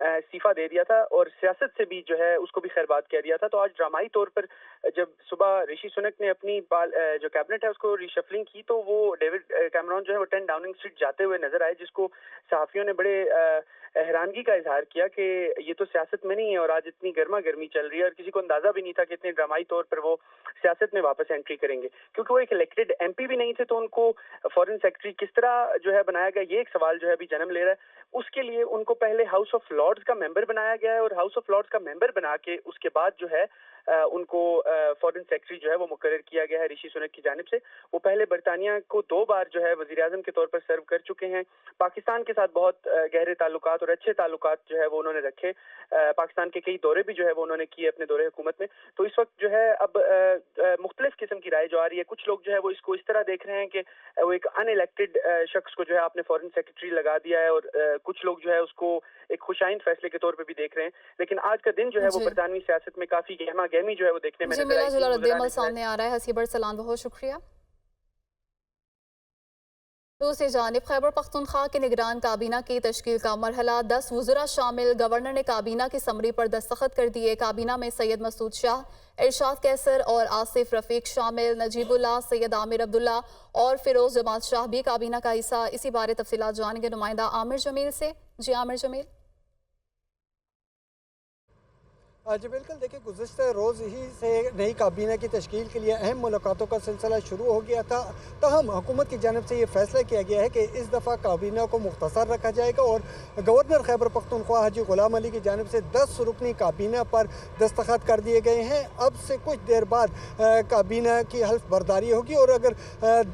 استعفا دے دیا تھا اور سیاست سے بھی جو ہے اس کو بھی خیر بات کہہ دیا تھا. تو آج ڈرامائی طور پر جب صبح رشی سنک نے اپنی جو کیبنٹ ہے اس کو ریشفلنگ کی تو وہ ڈیوڈ کیمرون جو ہے وہ 10 ڈاؤننگ اسٹریٹ جاتے ہوئے نظر آئے, جس کو صحافیوں نے بڑے حیرانگی کا اظہار کیا کہ یہ تو سیاست میں نہیں ہے اور آج اتنی گرما گرمی چل رہی ہے, اور کسی کو اندازہ بھی نہیں تھا کہ اتنے ڈرامائی طور پر وہ سیاست میں واپس انٹری کریں گے, کیونکہ وہ ایک الیکٹڈ ایم پی بھی نہیں تھے. تو ان کو فارن سیکرٹری کس طرح جو ہے بنایا گیا, یہ ایک سوال جو ہے ابھی جنم لے رہا ہے. اس کے لیے ان کو پہلے ہاؤس آف لارڈز کا ممبر بنایا گیا ہے, اور ہاؤس آف لارڈز کا ممبر بنا کے اس کے بعد جو ہے ان کو فارن سیکرٹری جو ہے وہ مقرر کیا گیا ہے رشی سنک کی جانب سے. وہ پہلے برطانیہ کو 2 بار جو ہے وزیر اعظم کے طور پر سرو کر چکے ہیں. پاکستان کے ساتھ بہت گہرے تعلقات اور اچھے تعلقات جو ہے وہ انہوں نے رکھے. پاکستان کے کئی دورے بھی جو ہے وہ انہوں نے کیے اپنے دورے حکومت میں. تو اس وقت جو ہے اب مختلف قسم کی رائے جو آ رہی ہے, کچھ لوگ جو ہے وہ اس کو اس طرح دیکھ رہے ہیں کہ وہ ایک ان الیکٹڈ شخص کو جو ہے آپ نے فارن سیکرٹری لگا دیا ہے, اور کچھ لوگ جو ہے اس کو ایک خوشائند فیصلے کے طور پہ بھی دیکھ رہے ہیں. لیکن آج کا دن جو ہے وہ برطانوی سیاست میں کافی گہما گہمی جو ہے وہ دیکھنے میں نظر آئی. ملا جلا رد عمل سامنے آ رہا ہے. حسیب ارسلان بہت شکریہ. دوسری جانب خیبر پختونخوا کے نگران کابینہ کی تشکیل کا مرحلہ 10 وزراء شامل. گورنر نے کابینہ کی سمری پر دستخط کر دیے. کابینہ میں سید مسعود شاہ, ارشاد کیسر اور آصف رفیق شامل. نجیب اللہ, سید عامر عبداللہ اور فیروز جمال شاہ بھی کابینہ کا حصہ. اسی بارے تفصیلات جانیں گے نمائندہ عامر جمیل سے. جی عامر جمیل. جی بالکل, دیکھیں گزشتہ روز ہی سے نئی کابینہ کی تشکیل کے لیے اہم ملاقاتوں کا سلسلہ شروع ہو گیا تھا. تاہم حکومت کی جانب سے یہ فیصلہ کیا گیا ہے کہ اس دفعہ کابینہ کو مختصر رکھا جائے گا, اور گورنر خیبر پختونخوا حاجی غلام علی کی جانب سے 10 رکنی کابینہ پر دستخط کر دیے گئے ہیں. اب سے کچھ دیر بعد کابینہ کی حلف برداری ہوگی, اور اگر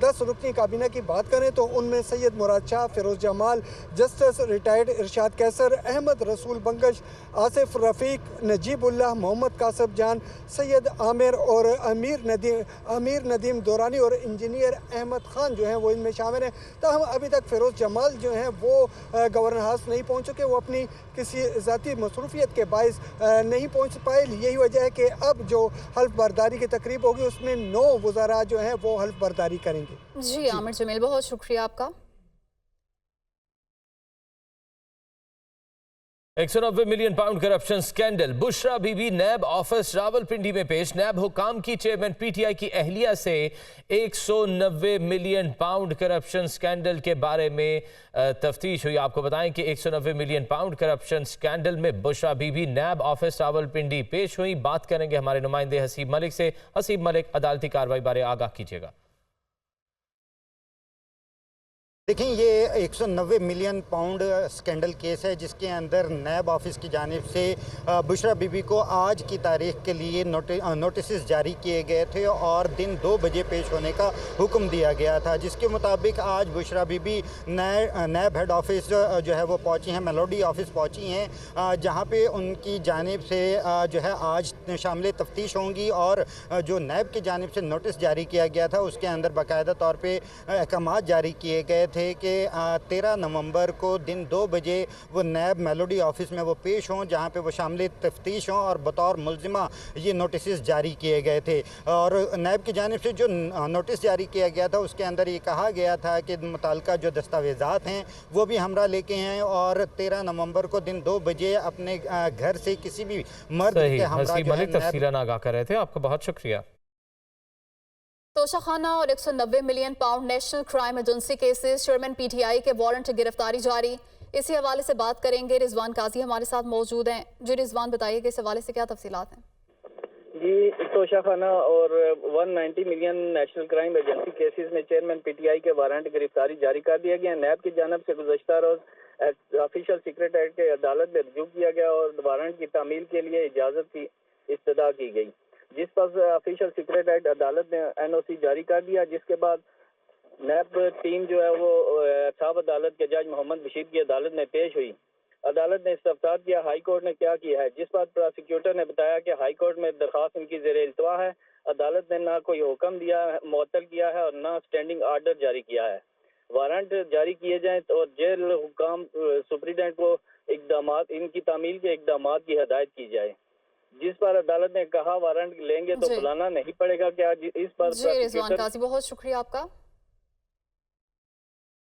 10 رکنی کابینہ کی بات کریں تو ان میں سید مراد شاہ, فیروز جمال, جسٹس ریٹائرڈ ارشاد کیسر, احمد رسول بنگش, آصف رفیق, نجیب اللہ, محمد قاسم جان, سید عامر اور امیر ندیم دورانی اور انجینئر احمد خان جو ہیں وہ ان میں شامل ہیں. تاہم ابھی تک فیروز جمال جو ہیں وہ گورنر ہاؤس نہیں پہنچ چکے. وہ اپنی کسی ذاتی مصروفیت کے باعث نہیں پہنچ پائے. یہی وجہ ہے کہ اب جو حلف برداری کی تقریب ہوگی اس میں 9 وزراء جو ہیں وہ حلف برداری کریں گے. جی عامر جمیل, بہت شکریہ آپ کا. 190 million pound corruption scandal. Bushra Bibi NAB office Rawalpindi میں پیش. نیب حکام کی چیئرمین پی ٹی آئی کی اہلیہ سے 190 ملین پاؤنڈ کرپشن سکینڈل کے بارے میں تفتیش ہوئی. آپ کو بتائیں کہ 190 ملین پاؤنڈ کرپشن سکینڈل میں بشرا بی بی نیب آفس راولپنڈی پیش ہوئی. بات کریں گے ہمارے نمائندے حسیب ملک سے. حسیب ملک, عدالتی کارروائی بارے آگاہ کیجیے گا. دیکھیں, یہ 190 ملین پاؤنڈ سکینڈل کیس ہے جس کے اندر نیب آفس کی جانب سے بشرا بی بی کو آج کی تاریخ کے لیے نوٹسز جاری کیے گئے تھے اور دن 2 بجے پیش ہونے کا حکم دیا گیا تھا, جس کے مطابق آج Bushra Bibi NAB head office جو ہے وہ پہنچی ہیں, میلوڈی آفس پہنچی ہیں, جہاں پہ ان کی جانب سے جو ہے آج شامل تفتیش ہوں گی. اور جو نیب کی جانب سے نوٹس جاری کیا گیا تھا اس کے اندر باقاعدہ طور پہ احکامات جاری کیے گئے تھے کہ 13 نومبر کو دن 2 بجے وہ نیب میلوڈی آفس میں وہ پیش ہوں, جہاں پہ وہ شامل تفتیش ہوں, اور بطور ملزمہ یہ نوٹسز جاری کیے گئے تھے. اور نیب کی جانب سے جو نوٹس جاری کیا گیا تھا اس کے اندر یہ کہا گیا تھا کہ متعلقہ جو دستاویزات ہیں وہ بھی ہمراہ لے کے ہیں, اور 13 نومبر کو دن 2 بجے اپنے گھر سے کسی بھی مرد کے ہمراہ حسیب ملک تفصیلاً آگاہ کر رہے تھے. آپ کا بہت شکریہ. توشہ خانہ اور 190 million pound national crime agency cases. Chairman P T I کے وارنٹ گرفتاری جاری. اسی حوالے سے بات کریں گے. رضوان قاضی ہمارے ساتھ موجود ہیں. جی رضوان, بتائیے کہ اس حوالے سے کیا تفصیلات ہیں. جی, توشہ خانہ اور 190 million national crime agency cases میں چیئرمین پی ٹی آئی کے وارنٹ گرفتاری جاری کر دیا گیا. نیب کی جانب سے گزشتہ روز آفیشل سیکرٹ ایکٹ کے عدالت میں رجوع کیا گیا اور وارنٹ کی تعمیل کے لیے اجازت کی استدعا کی گئی, جس پر آفیشل سیکرٹ ایکٹ عدالت نے این او سی جاری کر دیا. جس کے بعد نیب ٹیم جو ہے وہ صاحب عدالت کے جج محمد بشیر کی عدالت میں پیش ہوئی. عدالت نے استفسار کیا ہائی کورٹ نے کیا کیا ہے, جس پر پراسیکیوٹر نے بتایا کہ ہائی کورٹ میں درخواست ان کی زیر التوا ہے. عدالت نے نہ کوئی حکم دیا معطل کیا ہے اور نہ اسٹینڈنگ آرڈر جاری کیا ہے. وارنٹ جاری کیے جائیں اور جیل حکام سپریڈنٹ کو اقدامات ان کی تعمیل کے اقدامات کی ہدایت کی جائے, جس پر عدالت نے کہا وارنٹ لیں گے تو بلانا نہیں پڑے گا. کیا اس پر جی رضوان قاضی, بہت شکریہ آپ کا.